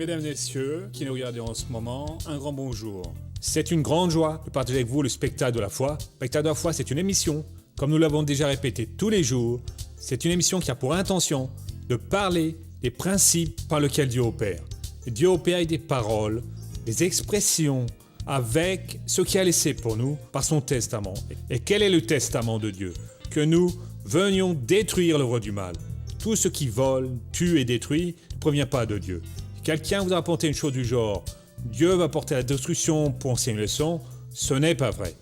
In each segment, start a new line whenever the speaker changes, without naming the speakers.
Mesdames et messieurs qui nous regardez en ce moment, un grand bonjour. C'est une grande joie de partager avec vous le spectacle de la foi. Le spectacle de la foi, c'est une émission, comme nous l'avons déjà répété tous les jours, c'est une émission qui a pour intention de parler des principes par lesquels Dieu opère. Et Dieu opère avec des paroles, des expressions, avec ce qu'il a laissé pour nous par son testament. Et quel est le testament de Dieu? Que nous venions détruire l'œuvre du mal. Tout ce qui vole, tue et détruit ne provient pas de Dieu. Si quelqu'un vous a apporté une chose du genre « Dieu va porter la destruction pour enseigner une leçon », ce n'est pas vrai.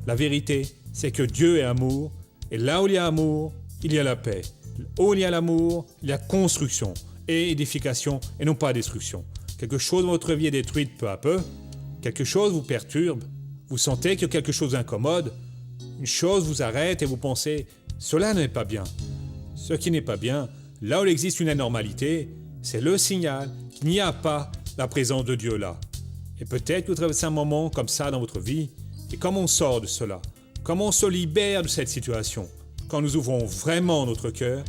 La vérité, c'est que Dieu est amour, et là où il y a amour, il y a la paix. Où il y a l'amour, il y a construction et édification et non pas destruction. Quelque chose dans votre vie est détruite peu à peu, quelque chose vous perturbe, vous sentez que quelque chose incommode, une chose vous arrête et vous pensez « cela n'est pas bien ». Ce qui n'est pas bien, là où il existe une anormalité, c'est le signal qu'il n'y a pas la présence de Dieu là. Et peut-être que vous traversez un moment comme ça dans votre vie, et comment on sort de cela? Comment on se libère de cette situation? Quand nous ouvrons vraiment notre cœur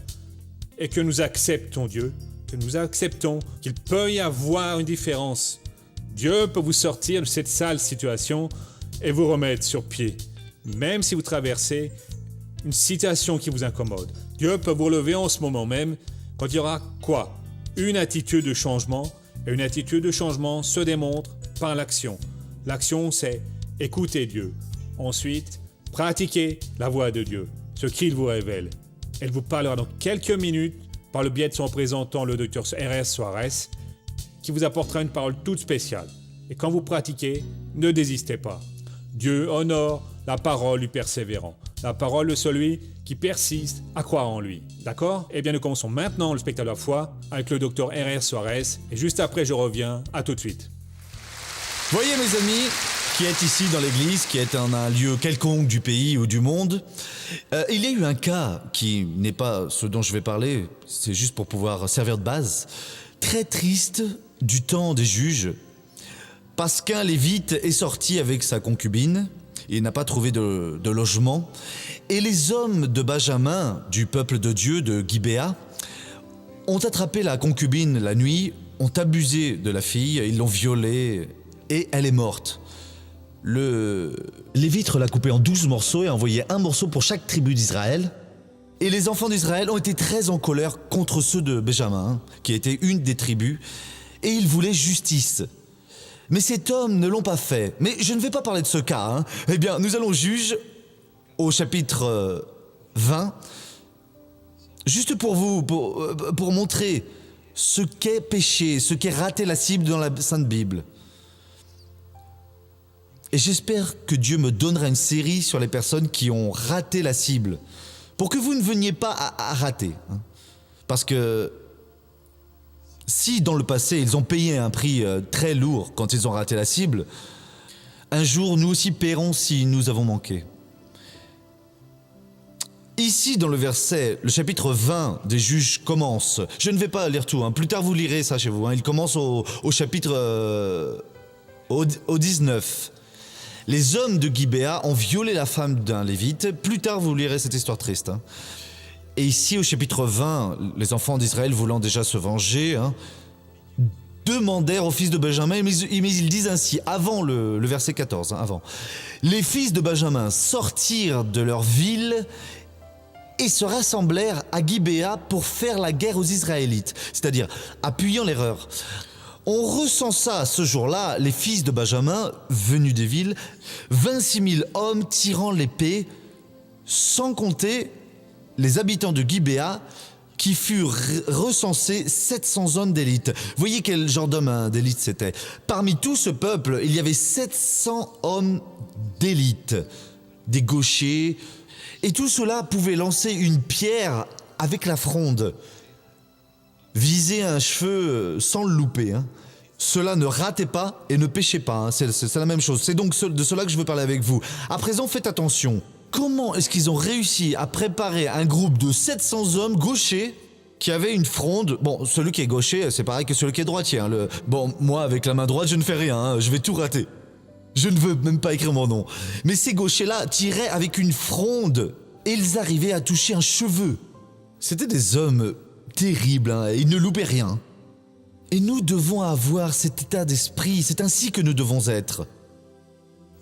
et que nous acceptons Dieu, que nous acceptons qu'il peut y avoir une différence. Dieu peut vous sortir de cette sale situation et vous remettre sur pied, même si vous traversez une situation qui vous incommode. Dieu peut vous relever en ce moment même quand il y aura quoi? Une attitude de changement. Et une attitude de changement se démontre par l'action. L'action, c'est écouter Dieu. Ensuite, pratiquer la voix de Dieu, ce qu'il vous révèle. Elle vous parlera dans quelques minutes par le biais de son représentant, le Dr R.R. Soares, qui vous apportera une parole toute spéciale. Et quand vous pratiquez, ne désistez pas. Dieu honore la parole du persévérant, la parole de celui qui persiste à croire en lui. D'accord? Eh bien, nous commençons maintenant le spectacle de la foi avec le Dr R.R. Soares. Et juste après, je reviens. À tout de suite.
Voyez mes amis, qui êtes ici dans l'église, qui êtes en un lieu quelconque du pays ou du monde, il y a eu un cas qui n'est pas ce dont je vais parler, c'est juste pour pouvoir servir de base, très triste du temps des juges, parce qu'un lévite est sorti avec sa concubine, il n'a pas trouvé de logement, et les hommes de Benjamin, du peuple de Dieu, de Gibéa, ont attrapé la concubine la nuit, ont abusé de la fille, ils l'ont violée, et elle est morte. Le Lévite l'a coupée en 12 morceaux et a envoyé un morceau pour chaque tribu d'Israël. Et les enfants d'Israël ont été très en colère contre ceux de Benjamin, qui était une des tribus, et ils voulaient justice. Mais cet homme ne l'ont pas fait. Mais je ne vais pas parler de ce cas. Eh bien, nous allons juger au chapitre 20, juste pour vous, pour montrer ce qu'est péché, ce qu'est rater la cible dans la Sainte Bible. Et j'espère que Dieu me donnera une série sur les personnes qui ont raté la cible, pour que vous ne veniez pas à rater. Parce que si dans le passé ils ont payé un prix très lourd quand ils ont raté la cible, un jour nous aussi paierons si nous avons manqué. Ici dans le verset, le chapitre 20 des Juges commence. Je ne vais pas lire tout, plus tard vous lirez ça chez vous. Il commence au chapitre au 19. Les hommes de Gibéa ont violé la femme d'un lévite. Plus tard, vous lirez cette histoire triste. Et ici, au chapitre 20, les enfants d'Israël voulant déjà se venger, demandèrent aux fils de Benjamin, mais ils disent ainsi, avant le verset 14, avant. Les fils de Benjamin sortirent de leur ville et se rassemblèrent à Gibéa pour faire la guerre aux Israélites, c'est-à-dire appuyant l'erreur. On recensa ce jour-là les fils de Benjamin, venus des villes, 26 000 hommes tirant l'épée, sans compter les habitants de Gibéa, qui furent recensés 700 hommes d'élite. Voyez quel genre d'homme d'élite c'était. Parmi tout ce peuple, il y avait 700 hommes d'élite, des gauchers, et tout cela pouvait lancer une pierre avec la fronde. Viser un cheveu sans le louper. Cela ne ratez pas et ne péchez pas. C'est la même chose. C'est donc de cela que je veux parler avec vous. À présent, faites attention. Comment est-ce qu'ils ont réussi à préparer un groupe de 700 hommes gauchers qui avaient une fronde? Bon, celui qui est gaucher, c'est pareil que celui qui est droitier. Bon, moi, avec la main droite, je ne fais rien. Je vais tout rater. Je ne veux même pas écrire mon nom. Mais ces gauchers-là tiraient avec une fronde et ils arrivaient à toucher un cheveu. C'était des hommes terrible, ils ne loupaient rien. Et nous devons avoir cet état d'esprit, c'est ainsi que nous devons être.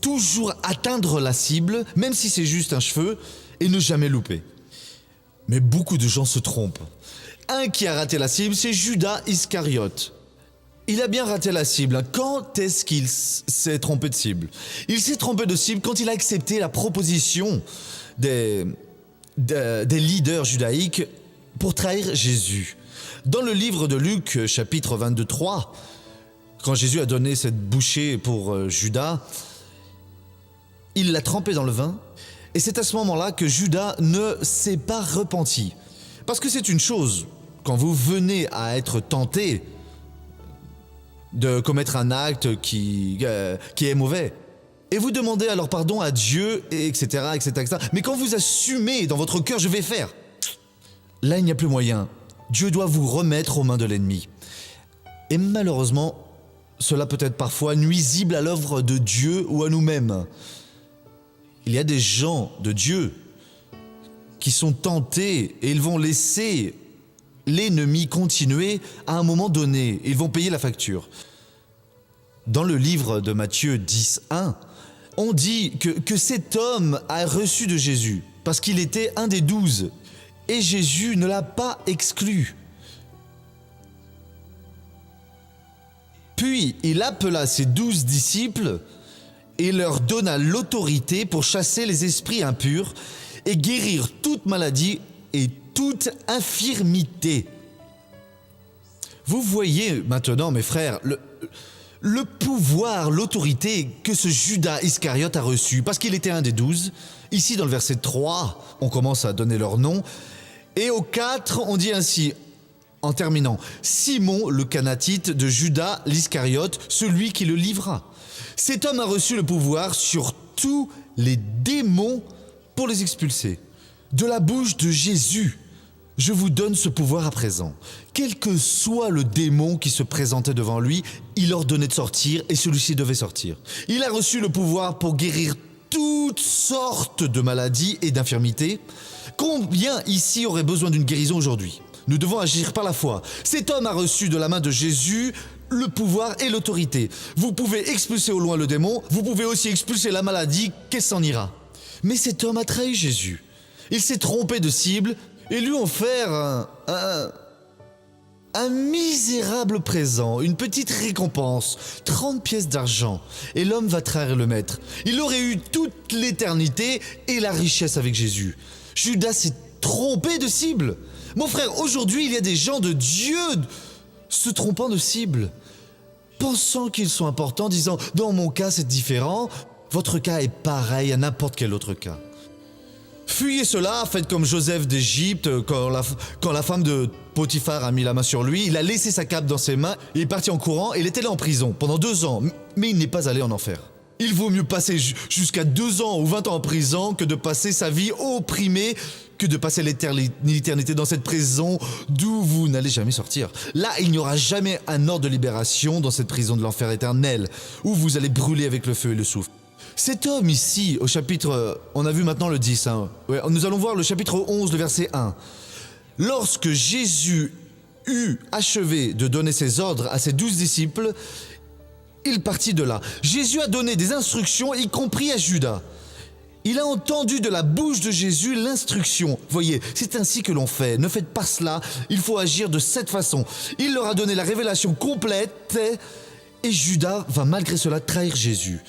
Toujours atteindre la cible, même si c'est juste un cheveu, et ne jamais louper. Mais beaucoup de gens se trompent. Un qui a raté la cible, c'est Judas Iscariote. Il a bien raté la cible. Quand est-ce qu'il s'est trompé de cible? Il s'est trompé de cible quand il a accepté la proposition des leaders judaïques pour trahir Jésus. Dans le livre de Luc, chapitre 22-3, quand Jésus a donné cette bouchée pour Judas, il l'a trempé dans le vin, et c'est à ce moment-là que Judas ne s'est pas repenti. Parce que c'est une chose, quand vous venez à être tenté de commettre un acte qui est mauvais, et vous demandez alors pardon à Dieu, etc., etc. Mais quand vous assumez dans votre cœur, je vais faire, là il n'y a plus moyen. Dieu doit vous remettre aux mains de l'ennemi. Et malheureusement, cela peut être parfois nuisible à l'œuvre de Dieu ou à nous-mêmes. Il y a des gens de Dieu qui sont tentés et ils vont laisser l'ennemi continuer à un moment donné. Ils vont payer la facture. Dans le livre de Matthieu 10:1, on dit que cet homme a reçu de Jésus parce qu'il était un des 12 et Jésus ne l'a pas exclu. Puis il appela ses 12 disciples et leur donna l'autorité pour chasser les esprits impurs et guérir toute maladie et toute infirmité. Vous voyez maintenant, mes frères, le pouvoir, l'autorité que ce Judas Iscariote a reçu, parce qu'il était un des 12. Ici, dans le verset 3, on commence à donner leur nom. Et au 4, on dit ainsi, en terminant, Simon le Canatite de Judas l'Iscariote, celui qui le livra. Cet homme a reçu le pouvoir sur tous les démons pour les expulser. De la bouche de Jésus, je vous donne ce pouvoir à présent. Quel que soit le démon qui se présentait devant lui, il ordonnait de sortir et celui-ci devait sortir. Il a reçu le pouvoir pour guérir toutes sortes de maladies et d'infirmités. Combien ici aurait besoin d'une guérison aujourd'hui? Nous devons agir par la foi. Cet homme a reçu de la main de Jésus le pouvoir et l'autorité. Vous pouvez expulser au loin le démon, vous pouvez aussi expulser la maladie, qu'elle s'en ira. Mais cet homme a trahi Jésus. Il s'est trompé de cible et lui offert un misérable présent, une petite récompense, 30 pièces d'argent. Et l'homme va trahir le maître. Il aurait eu toute l'éternité et la richesse avec Jésus. Judas s'est trompé de cible. Mon frère, aujourd'hui, il y a des gens de Dieu se trompant de cible, pensant qu'ils sont importants, disant « dans mon cas, c'est différent, votre cas est pareil à n'importe quel autre cas ». Fuyez cela, faites comme Joseph d'Égypte, quand la femme de Potiphar a mis la main sur lui, il a laissé sa cape dans ses mains, il est parti en courant et il était là en prison pendant 2 ans, mais il n'est pas allé en enfer. Il vaut mieux passer jusqu'à 2 ans ou 20 ans en prison que de passer sa vie opprimé, que de passer l'éternité dans cette prison d'où vous n'allez jamais sortir. Là, il n'y aura jamais un ordre de libération dans cette prison de l'enfer éternel, où vous allez brûler avec le feu et le souffle. Cet homme ici, au chapitre, on a vu maintenant le 10, nous allons voir le chapitre 11, le verset 1. Lorsque Jésus eut achevé de donner ses ordres à ses 12 disciples, il partit de là. Jésus a donné des instructions, y compris à Judas. Il a entendu de la bouche de Jésus l'instruction. Voyez, c'est ainsi que l'on fait. Ne faites pas cela, il faut agir de cette façon. Il leur a donné la révélation complète et Judas va malgré cela trahir Jésus.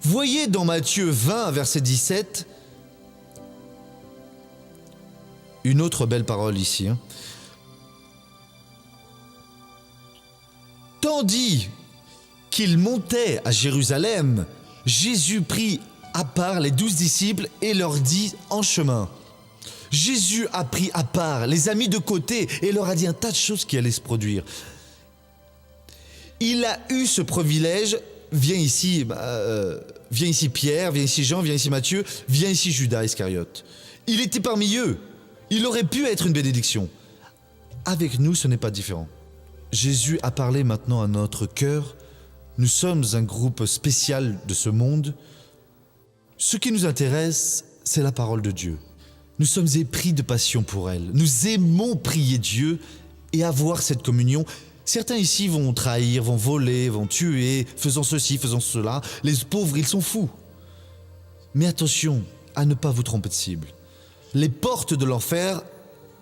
Voyez dans Matthieu 20, verset 17, une autre belle parole ici. Tandis qu'il montait à Jérusalem, Jésus prit à part les 12 disciples et leur dit en chemin. Jésus a pris à part, les a mis de côté et leur a dit un tas de choses qui allaient se produire. Il a eu ce privilège, viens ici Pierre, viens ici Jean, viens ici Matthieu, viens ici Judas Iscariote. Il était parmi eux, il aurait pu être une bénédiction. Avec nous, ce n'est pas différent. Jésus a parlé maintenant à notre cœur. Nous sommes un groupe spécial de ce monde. Ce qui nous intéresse, c'est la parole de Dieu. Nous sommes épris de passion pour elle. Nous aimons prier Dieu et avoir cette communion. Certains ici vont trahir, vont voler, vont tuer, faisant ceci, faisant cela. Les pauvres, ils sont fous. Mais attention à ne pas vous tromper de cible. Les portes de l'enfer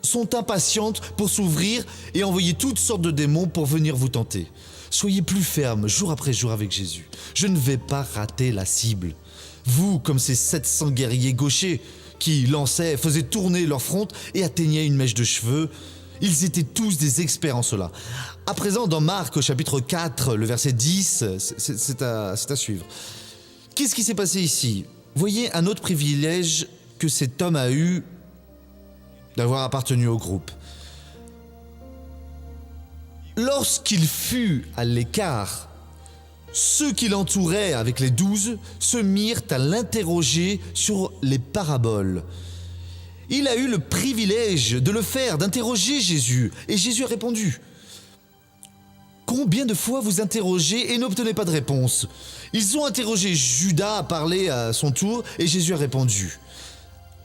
sont impatientes pour s'ouvrir et envoyer toutes sortes de démons pour venir vous tenter. Soyez plus ferme jour après jour avec Jésus. Je ne vais pas rater la cible. Vous, comme ces 700 guerriers gauchers qui lançaient, faisaient tourner leur front et atteignaient une mèche de cheveux, ils étaient tous des experts en cela. À présent, dans Marc, au chapitre 4, le verset 10, c'est à suivre. Qu'est-ce qui s'est passé ici? Voyez un autre privilège que cet homme a eu d'avoir appartenu au groupe. Lorsqu'il fut à l'écart, ceux qui l'entouraient avec les 12 se mirent à l'interroger sur les paraboles. Il a eu le privilège de le faire, d'interroger Jésus, et Jésus a répondu. Combien de fois vous interrogez et n'obtenez pas de réponse? Ils ont interrogé Judas, a parlé à son tour, et Jésus a répondu.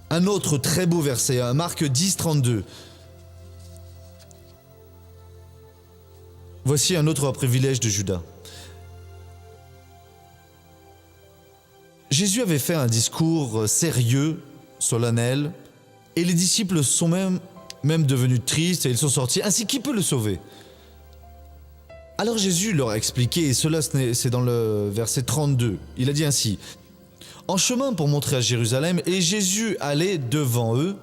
Un autre très beau verset, Marc 10, 32. Voici un autre privilège de Judas. Jésus avait fait un discours sérieux, solennel, et les disciples sont même devenus tristes et ils sont sortis. Ainsi, qui peut le sauver? Alors Jésus leur a expliqué, et cela c'est dans le verset 32. Il a dit ainsi. En chemin pour montrer à Jérusalem, et Jésus allait devant eux,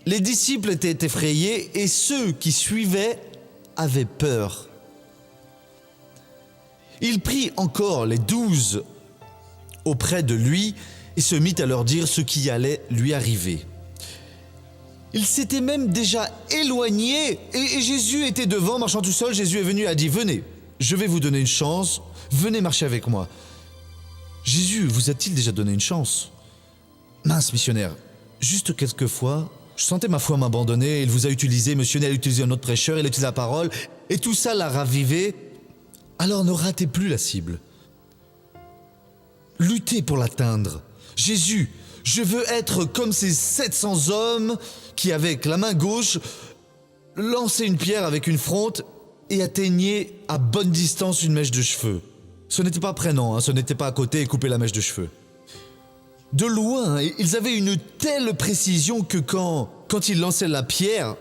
les disciples étaient effrayés et ceux qui suivaient avaient peur. Il prit encore les 12 auprès de lui et se mit à leur dire ce qui allait lui arriver. Il s'était même déjà éloigné et Jésus était devant, marchant tout seul. Jésus est venu et a dit « Venez, je vais vous donner une chance, venez marcher avec moi. » Jésus vous a-t-il déjà donné une chance? Mince missionnaire, juste quelques fois, je sentais ma foi m'abandonner, il vous a utilisé, missionnaire a utilisé un autre prêcheur, il a utilisé la parole, et tout ça l'a ravivé. Alors ne ratez plus la cible. Luttez pour l'atteindre. Jésus, je veux être comme ces 700 hommes qui, avec la main gauche, lançaient une pierre avec une fronde et atteignaient à bonne distance une mèche de cheveux. Ce n'était pas prénom, ce n'était pas à côté et couper la mèche de cheveux. De loin, ils avaient une telle précision que quand ils lançaient la pierre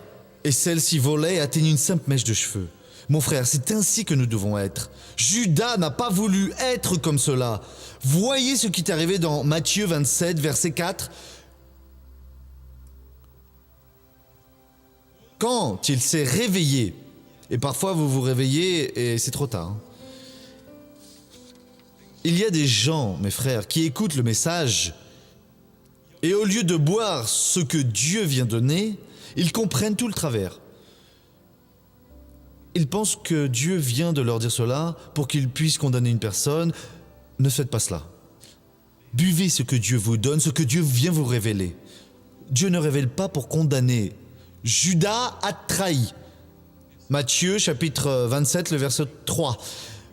et celle-ci volait et atteignait une simple mèche de cheveux. Mon frère, c'est ainsi que nous devons être. Judas n'a pas voulu être comme cela. Voyez ce qui est arrivé dans Matthieu 27, verset 4. Quand il s'est réveillé, et parfois vous vous réveillez et c'est trop tard. Il y a des gens, mes frères, qui écoutent le message et au lieu de boire ce que Dieu vient donner, ils comprennent tout le travers. Ils pensent que Dieu vient de leur dire cela pour qu'ils puissent condamner une personne. Ne faites pas cela. Buvez ce que Dieu vous donne, ce que Dieu vient vous révéler. Dieu ne révèle pas pour condamner. Judas a trahi. Matthieu chapitre 27, le verset 3.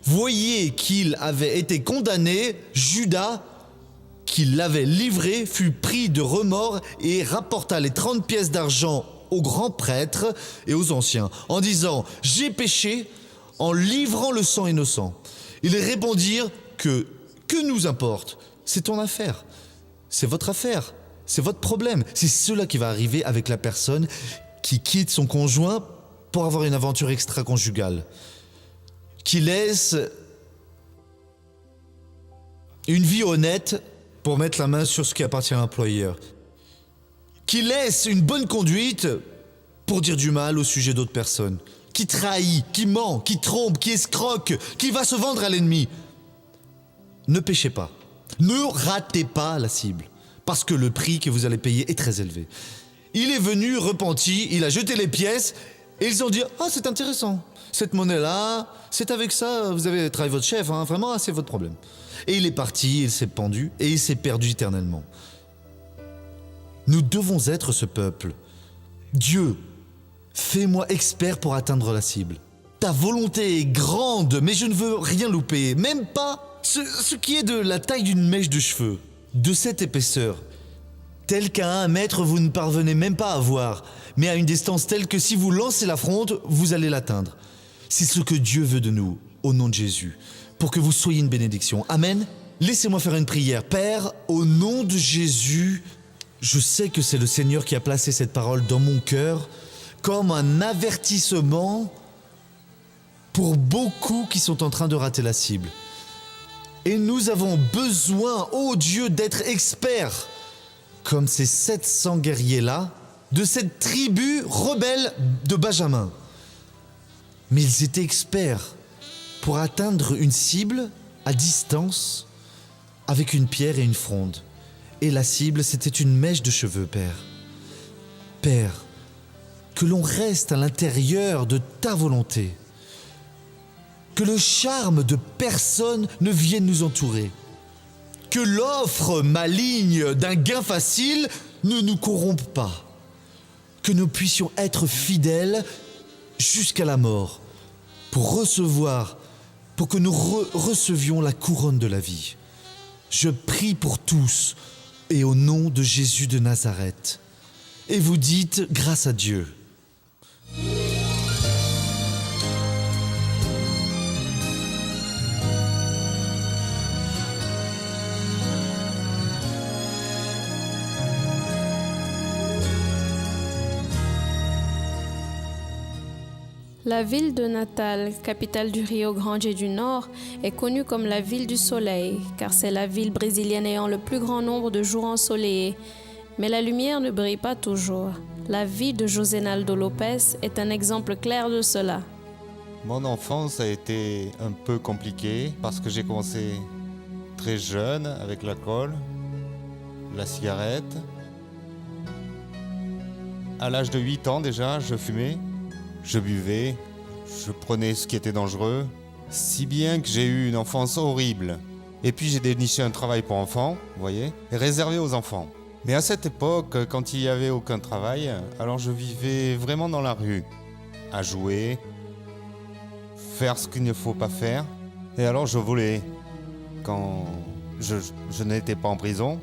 Voyez qu'il avait été condamné, Judas, qui l'avait livré, fut pris de remords et rapporta les 30 pièces d'argent aux grands prêtres et aux anciens, en disant « J'ai péché en livrant le sang innocent. » Ils répondirent que nous importe? C'est ton affaire, c'est votre affaire, c'est votre problème. C'est cela qui va arriver avec la personne qui quitte son conjoint pour avoir une aventure extra-conjugale, qui laisse une vie honnête pour mettre la main sur ce qui appartient à l'employeur, qui laisse une bonne conduite pour dire du mal au sujet d'autres personnes, qui trahit, qui ment, qui trompe, qui escroque, qui va se vendre à l'ennemi. Ne péchez pas, ne ratez pas la cible, parce que le prix que vous allez payer est très élevé. Il est venu repenti, il a jeté les pièces et ils ont dit « Ah, c'est intéressant, cette monnaie-là, c'est avec ça, vous avez trahi votre chef, vraiment, c'est votre problème. » Et il est parti, il s'est pendu et il s'est perdu éternellement. Nous devons être ce peuple. Dieu, fais-moi expert pour atteindre la cible. Ta volonté est grande, mais je ne veux rien louper, même pas ce qui est de la taille d'une mèche de cheveux, de cette épaisseur. tel qu'à 1 mètre vous ne parvenez même pas à voir, mais à une distance telle que si vous lancez la fronde, vous allez l'atteindre. C'est ce que Dieu veut de nous, au nom de Jésus, pour que vous soyez une bénédiction. Amen. Laissez-moi faire une prière. Père, au nom de Jésus, je sais que c'est le Seigneur qui a placé cette parole dans mon cœur comme un avertissement pour beaucoup qui sont en train de rater la cible. Et nous avons besoin, ô Dieu, d'être experts, comme ces 700 guerriers-là, de cette tribu rebelle de Benjamin. Mais ils étaient experts pour atteindre une cible à distance avec une pierre et une fronde. Et la cible, c'était une mèche de cheveux, Père. Père, que l'on reste à l'intérieur de ta volonté. Que le charme de personne ne vienne nous entourer. Que l'offre maligne d'un gain facile ne nous corrompe pas. Que nous puissions être fidèles jusqu'à la mort pour que nous recevions la couronne de la vie. Je prie pour tous et au nom de Jésus de Nazareth. Et vous dites grâce à Dieu.
La ville de Natal, capitale du Rio Grande du Nord, est connue comme la ville du soleil, car c'est la ville brésilienne ayant le plus grand nombre de jours ensoleillés. Mais la lumière ne brille pas toujours. La vie de Josénaldo Lopes est un exemple clair de cela.
Mon enfance a été un peu compliquée parce que j'ai commencé très jeune avec l'alcool, la cigarette. À l'âge de 8 ans déjà, je fumais. Je buvais, je prenais ce qui était dangereux, si bien que j'ai eu une enfance horrible. Et puis j'ai déniché un travail pour enfants, vous voyez, réservé aux enfants. Mais à cette époque, quand il n'y avait aucun travail, alors je vivais vraiment dans la rue, à jouer, faire ce qu'il ne faut pas faire. Et alors je volais quand je n'étais pas en prison.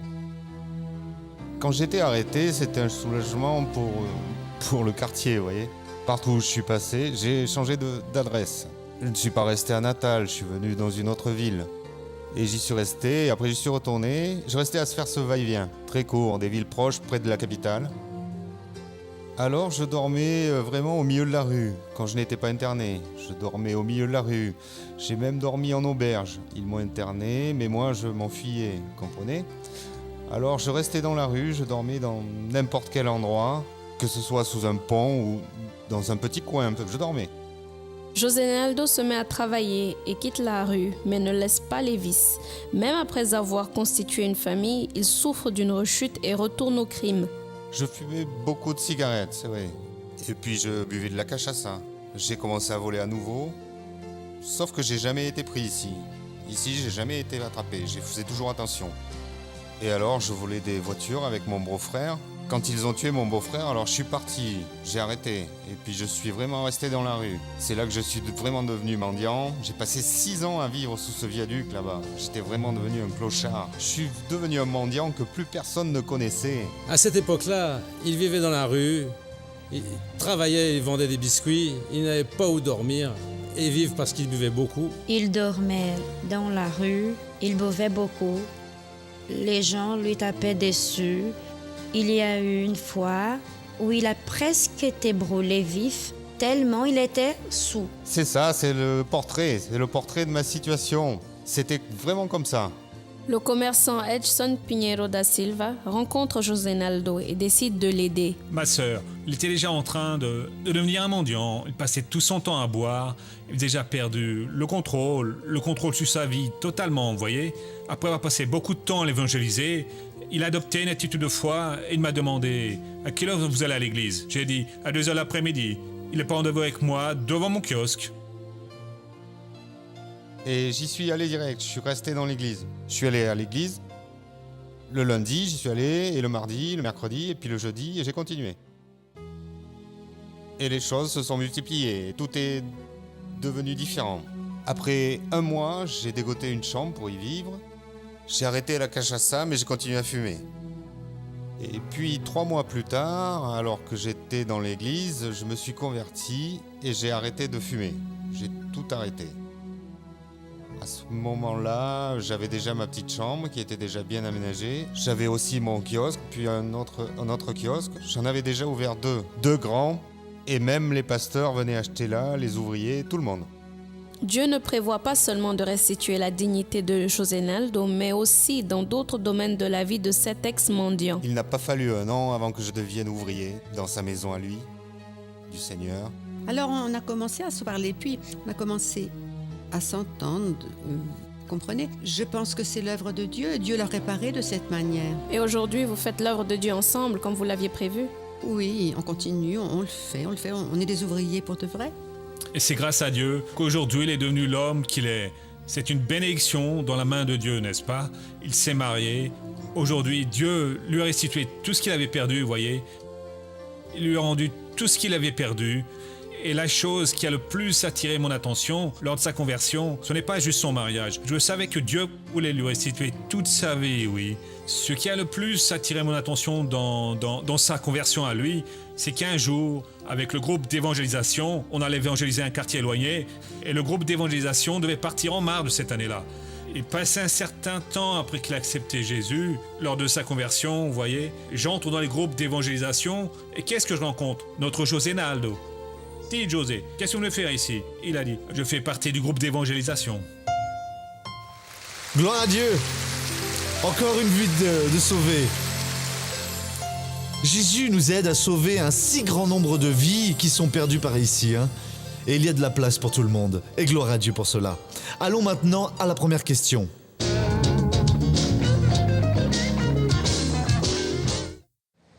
Quand j'étais arrêté, c'était un soulagement pour le quartier, vous voyez. Partout où je suis passé, j'ai changé d'adresse. Je ne suis pas resté à Natal, je suis venu dans une autre ville. Et j'y suis resté, et après j'y suis retourné. Je restais à se faire ce va-et-vient, très court, des villes proches, près de la capitale. Alors je dormais vraiment au milieu de la rue, quand je n'étais pas interné. Je dormais au milieu de la rue. J'ai même dormi en auberge. Ils m'ont interné, mais moi je m'enfuyais, vous comprenez ? Alors je restais dans la rue, je dormais dans n'importe quel endroit, que ce soit sous un pont ou dans un petit coin, je dormais.
Josénaldo se met à travailler et quitte la rue, mais ne laisse pas les vices. Même après avoir constitué une famille, il souffre d'une rechute et retourne au crime.
Je fumais beaucoup de cigarettes, c'est vrai. Et puis je buvais de la cachaça. J'ai commencé à voler à nouveau, sauf que j'ai jamais été pris ici. Ici, j'ai jamais été attrapé, je faisais toujours attention. Et alors, je volais des voitures avec mon beau-frère. Quand ils ont tué mon beau-frère, alors je suis parti, j'ai arrêté. Et puis je suis vraiment resté dans la rue. C'est là que je suis vraiment devenu mendiant. J'ai passé 6 ans à vivre sous ce viaduc là-bas. J'étais vraiment devenu un clochard. Je suis devenu un mendiant que plus personne ne connaissait.
À cette époque-là, il vivait dans la rue, il travaillait, il vendait des biscuits, il n'avait pas où dormir et vivre parce qu'il buvait beaucoup.
Il dormait dans la rue, il buvait beaucoup. Les gens lui tapaient dessus. Il y a eu une fois où il a presque été brûlé vif, tellement il était saoul.
C'est ça, c'est le portrait de ma situation. C'était vraiment comme ça.
Le commerçant Edson Pinheiro da Silva rencontre Josénaldo et décide de l'aider.
Ma sœur, il était déjà en train de devenir un mendiant. Il passait tout son temps à boire. Il avait déjà perdu le contrôle sur sa vie totalement, vous voyez. Après avoir passé beaucoup de temps à l'évangéliser, il a adopté une attitude de foi et il m'a demandé « À quelle heure vous allez à l'église ?» J'ai dit « À 2h l'après-midi. » Il est pas rendez-vous avec moi devant mon kiosque.
Et j'y suis allé direct, je suis resté dans l'église. Je suis allé à l'église, le lundi j'y suis allé, et le mardi, le mercredi, et puis le jeudi, et j'ai continué. Et les choses se sont multipliées, tout est devenu différent. Après 1 mois, j'ai dégoté une chambre pour y vivre. J'ai arrêté la cachaça, mais j'ai continué à fumer. Et puis 3 mois plus tard, alors que j'étais dans l'église, je me suis converti et j'ai arrêté de fumer. J'ai tout arrêté. À ce moment-là, j'avais déjà ma petite chambre qui était déjà bien aménagée. J'avais aussi mon kiosque, puis un autre kiosque. J'en avais déjà ouvert deux grands. Et même les pasteurs venaient acheter là, les ouvriers, tout le monde.
Dieu ne prévoit pas seulement de restituer la dignité de José Naldo, mais aussi dans d'autres domaines de la vie de cet ex-mendiant.
Il n'a pas fallu un an avant que je devienne ouvrier dans sa maison à lui, du Seigneur.
Alors on a commencé à se parler, puis on a commencé à s'entendre. Comprenez? Je pense que c'est l'œuvre de Dieu et Dieu l'a réparé de cette manière.
Et aujourd'hui, vous faites l'œuvre de Dieu ensemble, comme vous l'aviez prévu?
Oui, on continue, on le fait, on est des ouvriers pour de vrai.
Et c'est grâce à Dieu qu'aujourd'hui il est devenu l'homme qu'il est. C'est une bénédiction dans la main de Dieu, n'est-ce pas? Il s'est marié. Aujourd'hui, Dieu lui a restitué tout ce qu'il avait perdu, vous voyez. Il lui a rendu tout ce qu'il avait perdu. Et la chose qui a le plus attiré mon attention lors de sa conversion, ce n'est pas juste son mariage. Je savais que Dieu voulait lui restituer toute sa vie, oui. Ce qui a le plus attiré mon attention dans sa conversion à lui, c'est qu'un jour, avec le groupe d'évangélisation, on allait évangéliser un quartier éloigné, et le groupe d'évangélisation devait partir en marche de cette année-là. Et passé un certain temps après qu'il a accepté Jésus, lors de sa conversion, vous voyez, j'entre dans les groupes d'évangélisation, et qu'est-ce que je rencontre? Notre José Naldo. Dis José, qu'est-ce que vous venez faire ici? Il a dit, je fais partie du groupe d'évangélisation.
Gloire à Dieu. Encore une vie de sauver. Jésus nous aide à sauver un si grand nombre de vies qui sont perdues par ici. Et il y a de la place pour tout le monde. Et gloire à Dieu pour cela. Allons maintenant à la première question.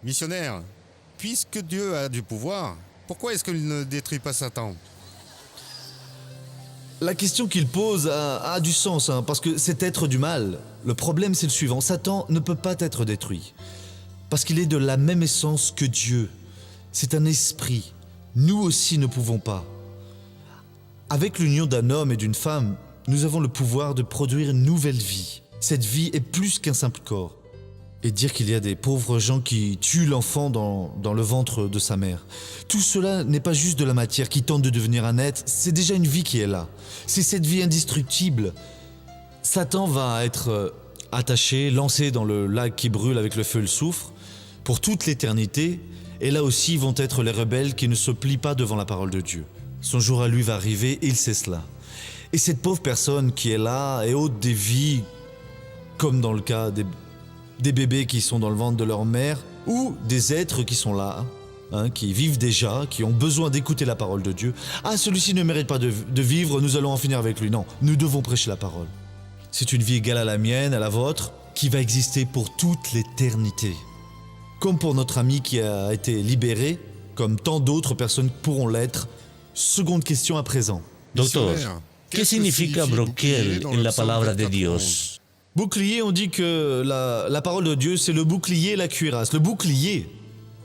Missionnaire, puisque Dieu a du pouvoir, pourquoi est-ce qu'il ne détruit pas Satan?
La question qu'il pose a du sens, parce que cet être du mal, le problème c'est le suivant, Satan ne peut pas être détruit, parce qu'il est de la même essence que Dieu. C'est un esprit, nous aussi ne pouvons pas. Avec l'union d'un homme et d'une femme, nous avons le pouvoir de produire une nouvelle vie. Cette vie est plus qu'un simple corps. Et dire qu'il y a des pauvres gens qui tuent l'enfant dans le ventre de sa mère. Tout cela n'est pas juste de la matière qui tente de devenir un être, c'est déjà une vie qui est là. C'est cette vie indestructible. Satan va être attaché, lancé dans le lac qui brûle avec le feu et le soufre, pour toute l'éternité, et là aussi vont être les rebelles qui ne se plient pas devant la parole de Dieu. Son jour à lui va arriver, et il sait cela. Et cette pauvre personne qui est là est hôte des vies, comme dans le cas des bébés qui sont dans le ventre de leur mère, ou des êtres qui sont là, qui vivent déjà, qui ont besoin d'écouter la parole de Dieu. Ah, celui-ci ne mérite pas de vivre, nous allons en finir avec lui. Non, nous devons prêcher la parole. C'est une vie égale à la mienne, à la vôtre, qui va exister pour toute l'éternité. Comme pour notre ami qui a été libéré, comme tant d'autres personnes pourront l'être. Seconde question à présent.
Doctor, ¿qué significa broquel en la palabra de Dios?
Bouclier, on dit que la parole de Dieu, c'est le bouclier et la cuirasse. Le bouclier,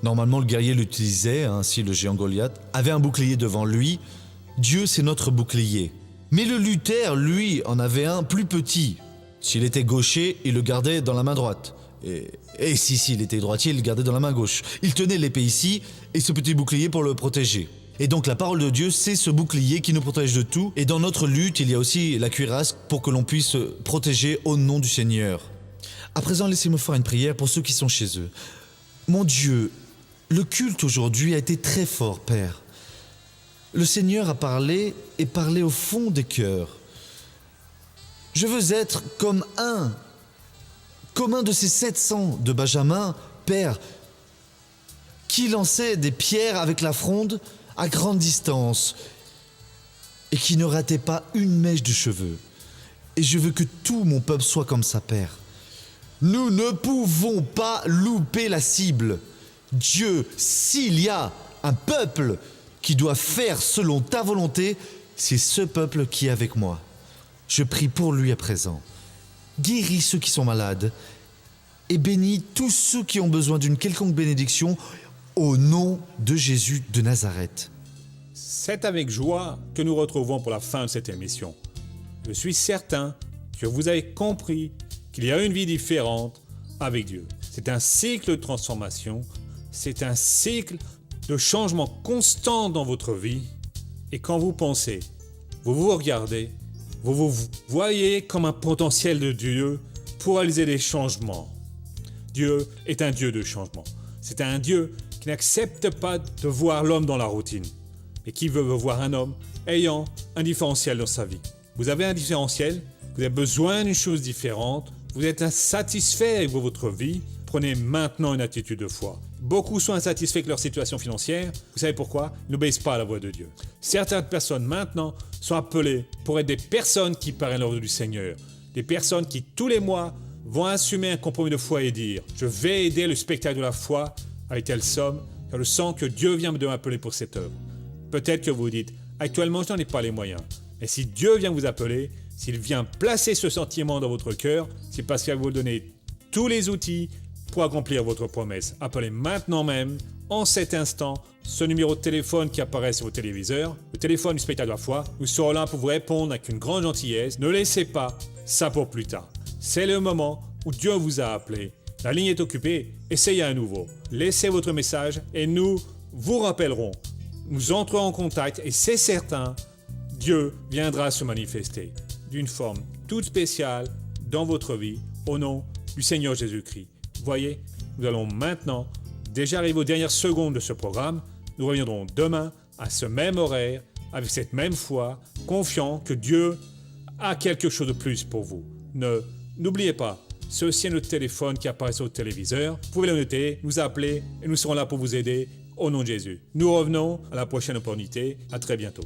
normalement le guerrier l'utilisait, ainsi le géant Goliath, avait un bouclier devant lui. Dieu, c'est notre bouclier. Mais le lutteur, lui, en avait un plus petit. S'il était gaucher, il le gardait dans la main droite. Et s'il était droitier, il le gardait dans la main gauche. Il tenait l'épée ici, et ce petit bouclier pour le protéger. Et donc la parole de Dieu, c'est ce bouclier qui nous protège de tout. Et dans notre lutte, il y a aussi la cuirasse pour que l'on puisse se protéger au nom du Seigneur. À présent, laissez-moi faire une prière pour ceux qui sont chez eux. Mon Dieu, le culte aujourd'hui a été très fort, Père. Le Seigneur a parlé et parlé au fond des cœurs. Je veux être comme un de ces 700 de Benjamin, Père, qui lançait des pierres avec la fronde à grande distance et qui ne ratait pas une mèche de cheveux. Et je veux que tout mon peuple soit comme ça, Père. Nous ne pouvons pas louper la cible. Dieu, s'il y a un peuple qui doit faire selon ta volonté, c'est ce peuple qui est avec moi. Je prie pour lui à présent. Guéris ceux qui sont malades et bénis tous ceux qui ont besoin d'une quelconque bénédiction au nom de Jésus de Nazareth.
C'est avec joie que nous retrouvons pour la fin de cette émission. Je suis certain que vous avez compris qu'il y a une vie différente avec Dieu. C'est un cycle de transformation, c'est un cycle de changement constant dans votre vie. Et quand vous pensez, vous vous regardez, vous vous voyez comme un potentiel de Dieu pour réaliser des changements. Dieu est un Dieu de changement. C'est un Dieu qui n'accepte pas de voir l'homme dans la routine, mais qui veut voir un homme ayant un différentiel dans sa vie. Vous avez un différentiel, vous avez besoin d'une chose différente, vous êtes insatisfait avec votre vie, prenez maintenant une attitude de foi. Beaucoup sont insatisfaits avec leur situation financière. Vous savez pourquoi? Ils n'obéissent pas à la voix de Dieu. Certaines personnes maintenant sont appelées pour être des personnes qui parlent l'ordre du Seigneur. Des personnes qui tous les mois vont assumer un compromis de foi et dire « Je vais aider le spectacle de la foi avec telle somme, car je sens que Dieu vient de m'appeler pour cette œuvre. » Peut-être que vous dites « Actuellement, je n'en ai pas les moyens. » Mais si Dieu vient vous appeler, s'il vient placer ce sentiment dans votre cœur, c'est parce qu'il va vous donner tous les outils pour accomplir votre promesse. Appelez maintenant même, en cet instant, ce numéro de téléphone qui apparaît sur votre téléviseur, le téléphone du spectacle de la foi. Nous serons là pour vous répondre avec une grande gentillesse. Ne laissez pas ça pour plus tard. C'est le moment où Dieu vous a appelé. La ligne est occupée, essayez à nouveau. Laissez votre message et nous vous rappellerons. Nous entrerons en contact et c'est certain, Dieu viendra se manifester d'une forme toute spéciale dans votre vie au nom du Seigneur Jésus-Christ. Voyez, nous allons maintenant déjà arriver aux dernières secondes de ce programme. Nous reviendrons demain à ce même horaire, avec cette même foi, confiant que Dieu a quelque chose de plus pour vous. N'oubliez pas, ceci est notre téléphone qui apparaît sur le téléviseur. Vous pouvez le noter, nous appeler et nous serons là pour vous aider au nom de Jésus. Nous revenons à la prochaine opportunité. À très bientôt.